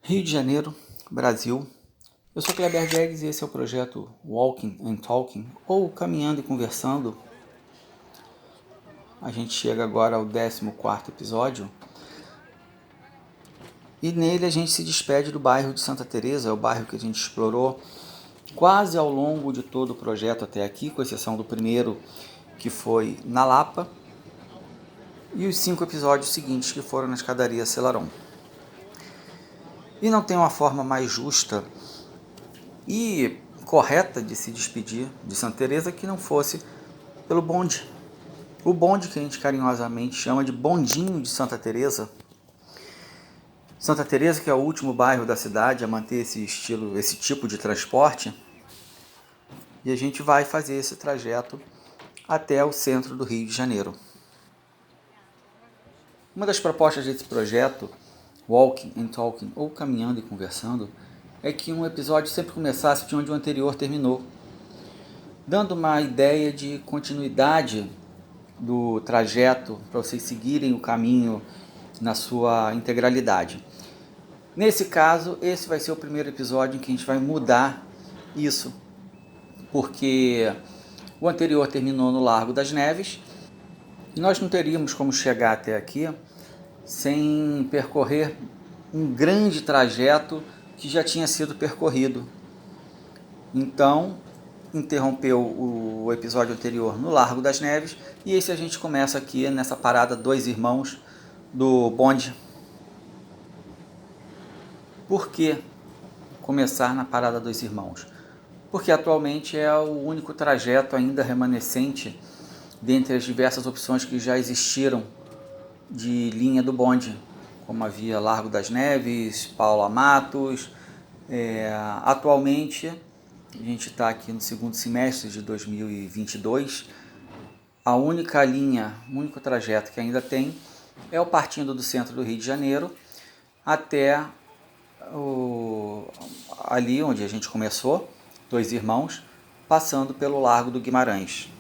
Rio de Janeiro, Brasil. Eu sou Kleber Diegues e esse é o projeto Walking and Talking, ou Caminhando e Conversando. A gente chega agora ao 14º episódio e nele a gente se despede do bairro de Santa Teresa, é o bairro que a gente explorou quase ao longo de todo o projeto até aqui, com exceção do primeiro, que foi na Lapa, e os 5 episódios seguintes, que foram na escadaria Selarón. E não tem uma forma mais justa e correta de se despedir de Santa Teresa que não fosse pelo bonde. O bonde, que a gente carinhosamente chama de bondinho de Santa Teresa. Santa Teresa, que é o último bairro da cidade a manter esse estilo, esse tipo de transporte, e a gente vai fazer esse trajeto até o centro do Rio de Janeiro. Uma das propostas desse projeto, Walking and Talking, ou Caminhando e Conversando, é que um episódio sempre começasse de onde o anterior terminou, dando uma ideia de continuidade do trajeto para vocês seguirem o caminho na sua integralidade. Nesse caso, esse vai ser o primeiro episódio em que a gente vai mudar isso, porque o anterior terminou no Largo das Neves e nós não teríamos como chegar até aqui sem percorrer um grande trajeto que já tinha sido percorrido. Então, interrompeu o episódio anterior no Largo das Neves e esse a gente começa aqui nessa parada Dois Irmãos do bonde. Por que começar na parada Dois Irmãos? Porque atualmente é o único trajeto ainda remanescente dentre as diversas opções que já existiram de linha do bonde, como a via Largo das Neves, Paula Matos. Atualmente, a gente está aqui no segundo semestre de 2022, a única linha, o único trajeto que ainda tem é o partindo do centro do Rio de Janeiro até ali onde a gente começou, Dois Irmãos, passando pelo Largo do Guimarães.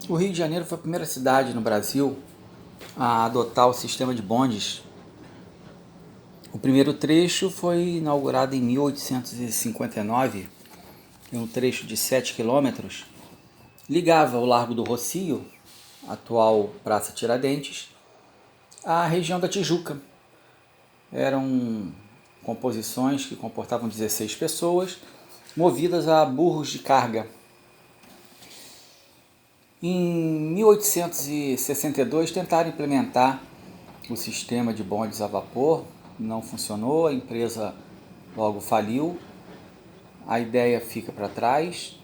O Rio de Janeiro foi a primeira cidade no Brasil a adotar o sistema de bondes. O primeiro trecho foi inaugurado em 1859, em um trecho de 7 quilômetros, ligava o Largo do Rocio, atual Praça Tiradentes, à região da Tijuca. Eram composições que comportavam 16 pessoas, movidas a burros de carga. Em 1862 tentaram implementar o sistema de bondes a vapor, não funcionou, a empresa logo faliu, a ideia fica para trás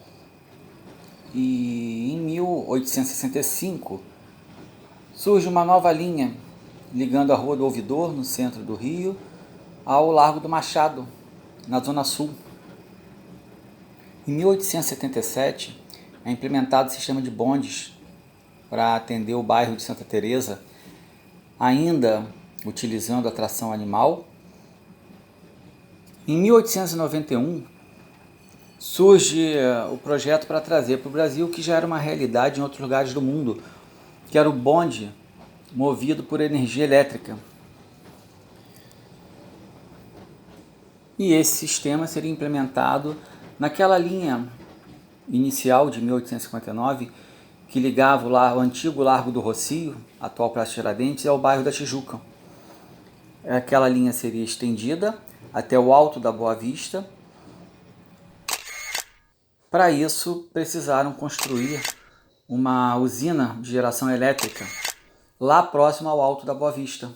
e em 1865 surge uma nova linha ligando a Rua do Ouvidor, no centro do Rio, ao Largo do Machado, na Zona Sul. Em 1877 é implementado o sistema de bondes para atender o bairro de Santa Teresa, ainda utilizando a tração animal. Em 1891 surge o projeto para trazer para o Brasil, que já era uma realidade em outros lugares do mundo, que era o bonde movido por energia elétrica. E esse sistema seria implementado naquela linha inicial de 1859, que ligava o antigo Largo do Rocio, atual Praça Tiradentes, ao bairro da Tijuca. Aquela linha seria estendida até o Alto da Boa Vista. Para isso, precisaram construir uma usina de geração elétrica lá próximo ao Alto da Boa Vista,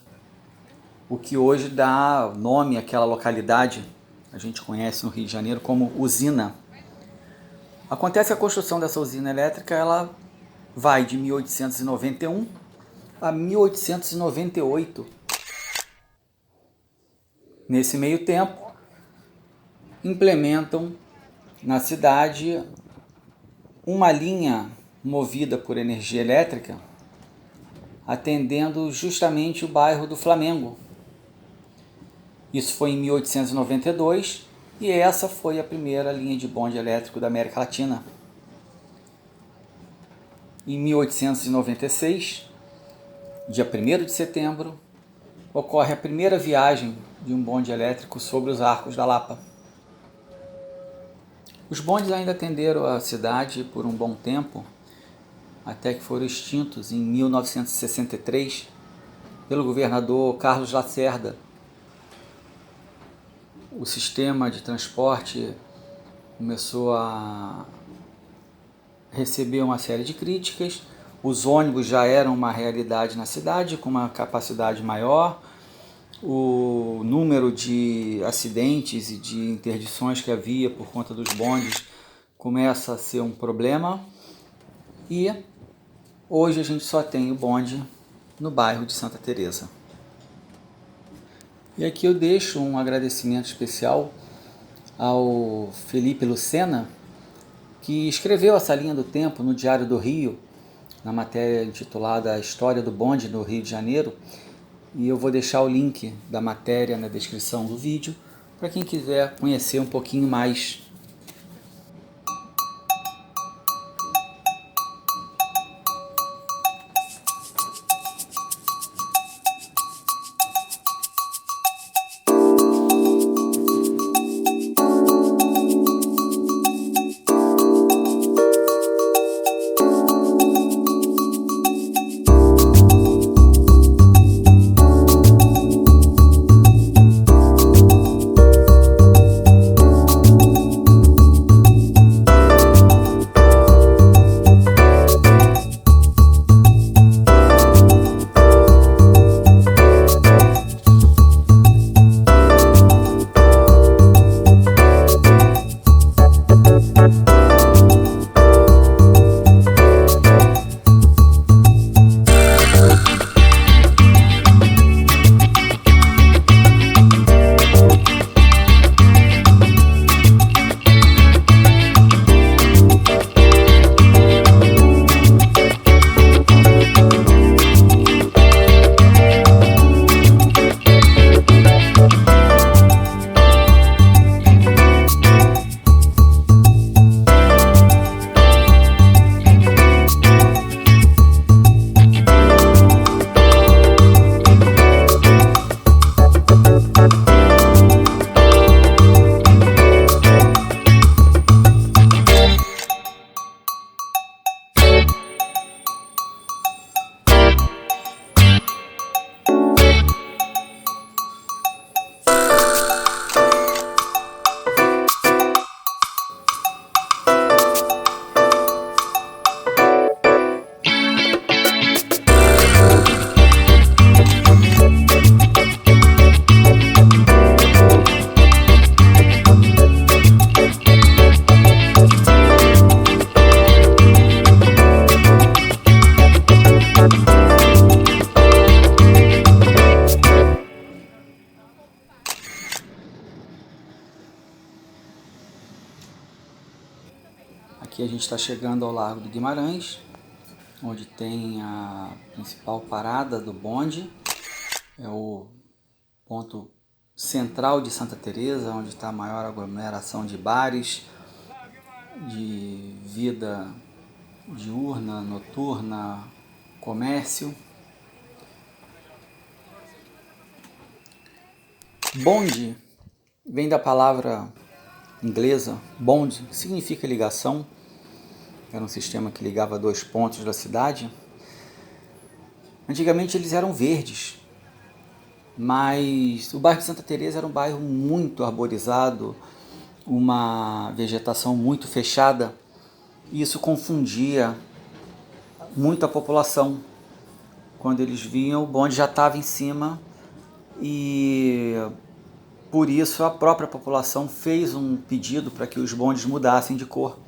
o que hoje dá nome àquela localidade, a gente conhece no Rio de Janeiro como usina. Acontece que a construção dessa usina elétrica ela vai de 1891 a 1898. Nesse meio tempo, implementam na cidade uma linha movida por energia elétrica, atendendo justamente o bairro do Flamengo. Isso foi em 1892 e essa foi a primeira linha de bonde elétrico da América Latina. Em 1896, dia 1º de setembro, ocorre a primeira viagem de um bonde elétrico sobre os Arcos da Lapa. Os bondes ainda atenderam a cidade por um bom tempo, até que foram extintos em 1963 pelo governador Carlos Lacerda. O sistema de transporte começou a receber uma série de críticas. Os ônibus já eram uma realidade na cidade, com uma capacidade maior. O número de acidentes e de interdições que havia por conta dos bondes começa a ser um problema. E hoje a gente só tem o bonde no bairro de Santa Teresa. E aqui eu deixo um agradecimento especial ao Felipe Lucena, que escreveu essa linha do tempo no Diário do Rio, na matéria intitulada A História do Bonde no Rio de Janeiro, e eu vou deixar o link da matéria na descrição do vídeo, para quem quiser conhecer um pouquinho mais. Aqui a gente está chegando ao Largo do Guimarães, onde tem a principal parada do bonde. É o ponto central de Santa Teresa, onde está a maior aglomeração de bares, de vida diurna, noturna, comércio. Bonde vem da palavra inglesa bond, que significa ligação. Era um sistema que ligava dois pontos da cidade. Antigamente eles eram verdes, mas o bairro de Santa Teresa era um bairro muito arborizado, uma vegetação muito fechada, e isso confundia muito a população. Quando eles vinham, o bonde já estava em cima, e por isso a própria população fez um pedido para que os bondes mudassem de cor.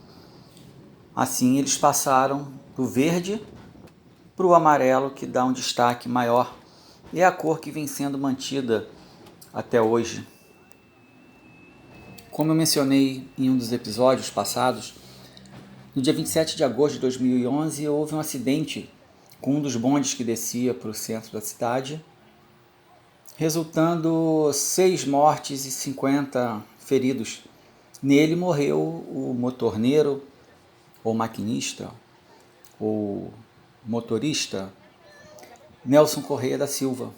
Assim eles passaram do verde para o amarelo, que dá um destaque maior. E é a cor que vem sendo mantida até hoje. Como eu mencionei em um dos episódios passados, no dia 27 de agosto de 2011 houve um acidente com um dos bondes que descia para o centro da cidade, resultando 6 mortes e 50 feridos. Nele morreu o motorneiro, ou maquinista, ou motorista, Nelson Correia da Silva.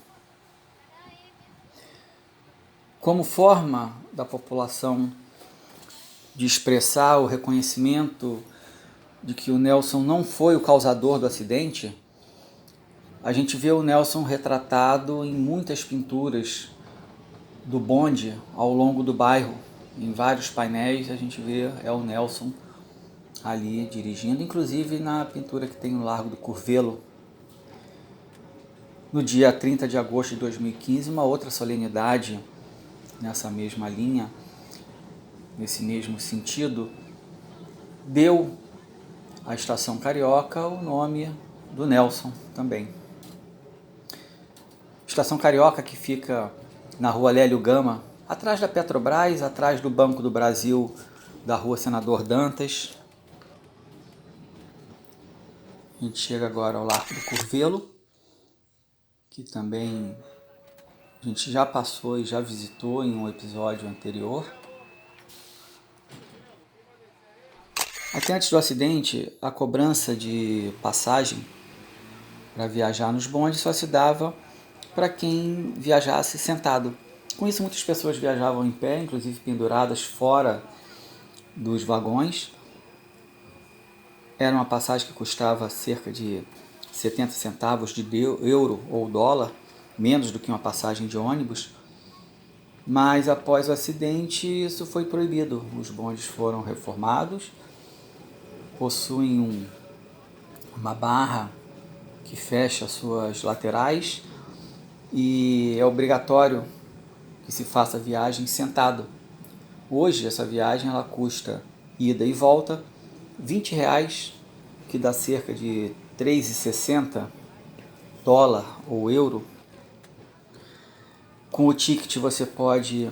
Como forma da população de expressar o reconhecimento de que o Nelson não foi o causador do acidente, a gente vê o Nelson retratado em muitas pinturas do bonde ao longo do bairro. Em vários painéis a gente vê o Nelson ali dirigindo, inclusive na pintura que tem no Largo do Curvelo. No dia 30 de agosto de 2015, uma outra solenidade nessa mesma linha, nesse mesmo sentido, deu à Estação Carioca o nome do Nelson também. Estação Carioca, que fica na Rua Lélio Gama, atrás da Petrobras, atrás do Banco do Brasil, da Rua Senador Dantas. A gente chega agora ao Largo do Curvelo, que também a gente já passou e já visitou em um episódio anterior. Até antes do acidente, a cobrança de passagem para viajar nos bondes só se dava para quem viajasse sentado. Com isso, muitas pessoas viajavam em pé, inclusive penduradas fora dos vagões. Era uma passagem que custava cerca de 70 centavos de euro ou dólar, menos do que uma passagem de ônibus. Mas após o acidente, isso foi proibido. Os bondes foram reformados, possuem uma barra que fecha suas laterais e é obrigatório que se faça a viagem sentado. Hoje essa viagem ela custa ida e volta R$20, que dá cerca de 3,60 dólar ou euro. Com o ticket você pode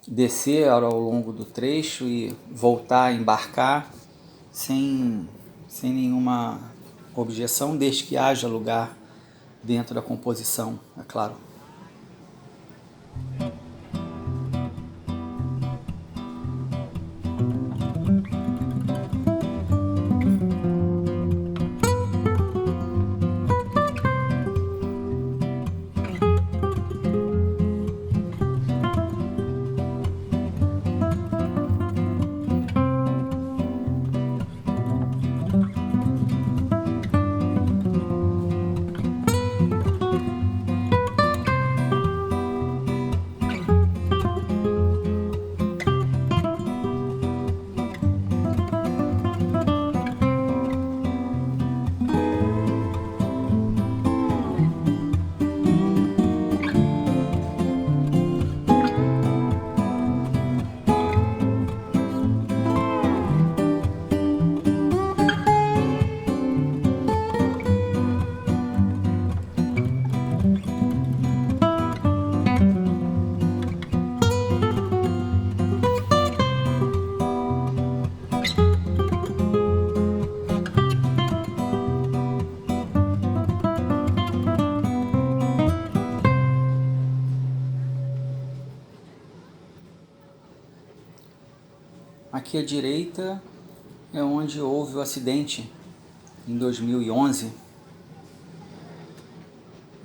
descer ao longo do trecho e voltar a embarcar sem nenhuma objeção, desde que haja lugar dentro da composição, é claro. Aqui à direita é onde houve o acidente em 2011.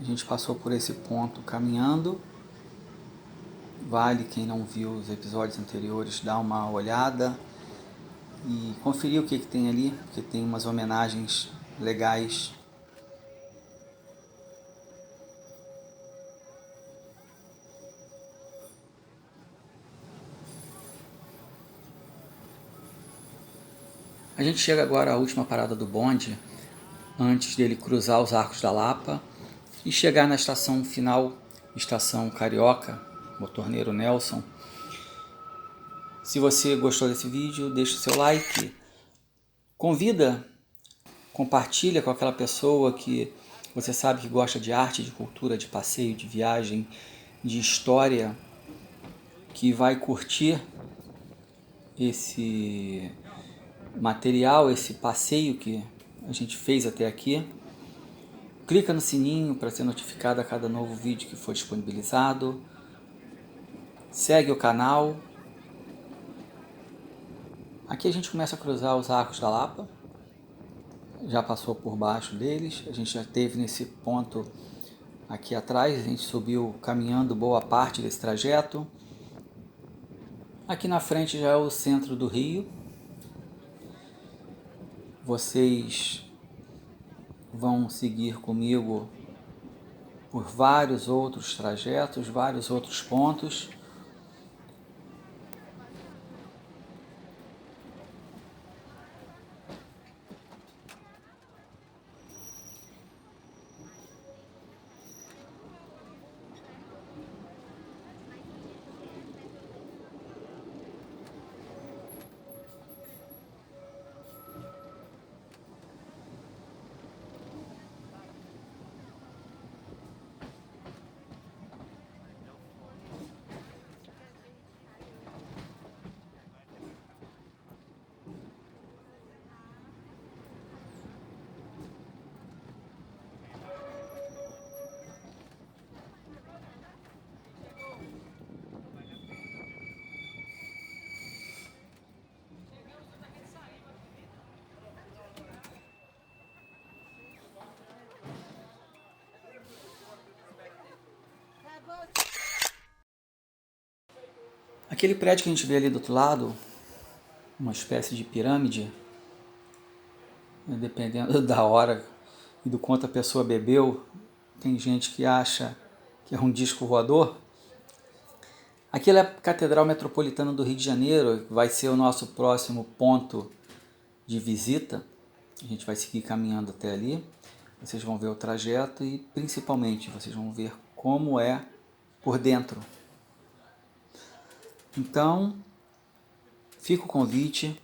A gente passou por esse ponto caminhando. Vale, quem não viu os episódios anteriores, dar uma olhada e conferir o que tem ali, porque tem umas homenagens legais. A gente chega agora à última parada do bonde, antes dele cruzar os Arcos da Lapa e chegar na estação final, Estação Carioca, Motorneiro Nelson. Se você gostou desse vídeo, deixa o seu like, compartilha com aquela pessoa que você sabe que gosta de arte, de cultura, de passeio, de viagem, de história, que vai curtir esse material, esse passeio que a gente fez até aqui. Clica no sininho para ser notificado a cada novo vídeo que for disponibilizado. Segue o canal. Aqui a gente começa a cruzar os Arcos da Lapa. Já passou por baixo deles. A gente já esteve nesse ponto aqui atrás. A gente subiu caminhando boa parte desse trajeto. Aqui na frente já é o centro do Rio. Vocês vão seguir comigo por vários outros trajetos, vários outros pontos. Aquele prédio que a gente vê ali do outro lado, uma espécie de pirâmide, dependendo da hora e do quanto a pessoa bebeu, tem gente que acha que é um disco voador. Aquilo é a Catedral Metropolitana do Rio de Janeiro, vai ser o nosso próximo ponto de visita. A gente vai seguir caminhando até ali. Vocês vão ver o trajeto e, principalmente, vocês vão ver como é por dentro. Então, fica o convite,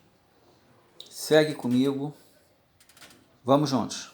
segue comigo, vamos juntos!